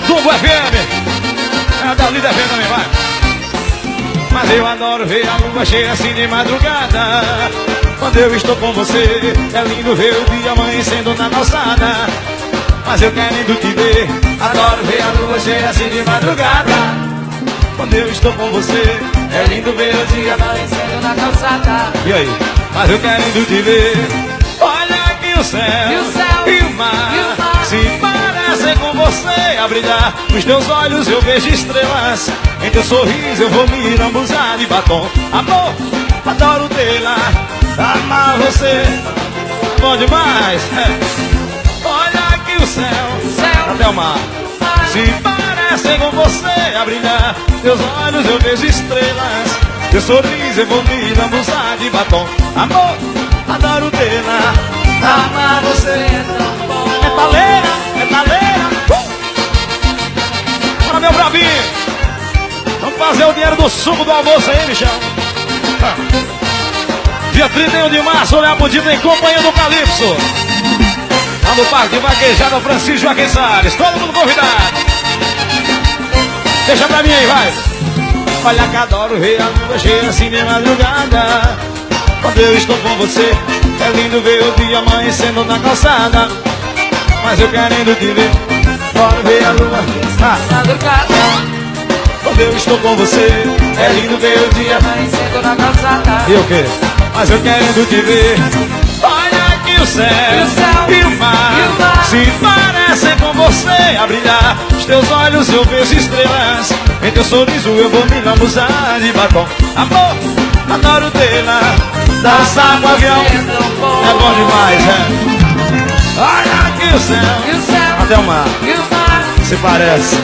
Tungo FM. É da Líder FM também, vai. Mas eu adoro ver a lua cheia assim de madrugada. Quando eu estou com você, é lindo ver o dia amanhecendo na calçada. Mas eu querendo te ver, adoro ver a lua cheia assim de madrugada. Quando eu estou com você, é lindo ver o dia amanhecendo na calçada. E aí? Mas eu querendo te ver, olha aqui o céu e o mar, se parecem com você a brilhar. Nos teus olhos eu vejo estrelas, em teu sorriso eu vou me lambuzar de batom. Amor, adoro tê-la, amar você, bom demais. Olha aqui o céu, até o mar, se parecem com você a brilhar. Teus olhos eu vejo estrelas, teu sorriso eu vou me lambuzar de batom. Amor, adoro tê-la, amar você é tão bom. Metaleira, metaleira. Bora, meu bravinho, vamos fazer o dinheiro do suco do almoço aí, Michel. Dia 31 de março, Léo Budita em companhia do Calypso, lá no Parque Vaquejada Francisco Joaquim Salles. Todo mundo convidado. Deixa pra mim aí, vai. Olha que adoro ver a lua cheia assim de madrugada. Quando eu estou com você, é lindo ver o dia amanhecendo na calçada. Mas eu querendo te ver, adoro ver a lua madrugada. Quando eu estou com você, é lindo ver o dia amanhecendo na calçada. E o quê? Mas eu querendo te ver, olha aqui o céu e o mar, se parecem com você a brilhar. Os teus olhos eu vejo estrelas, em teu sorriso eu vou me lambuzar de batom. Amor, adoro tê-la, dançar com o avião é bom demais, é. Olha aqui o céu, até o mar, se parece.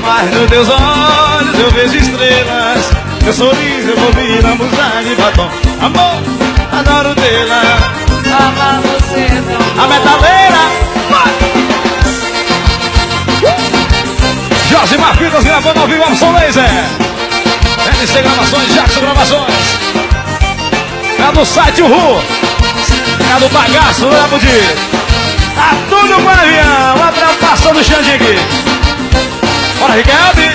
Mas nos teus olhos eu vejo estrelas, teu sorriso eu vou me lambuzar de batom. Amor, adoro tê-la, amar você não. A metaleira, vai! Jorge Marfitas gravando ao vivo, Alson Laser. LC Gravações, Jackson Gravações. É do site Uhu. É do bagaço, não é, Budir? Tá tudo com o avião, a trampação do Xandingue. Bora, Riquelme.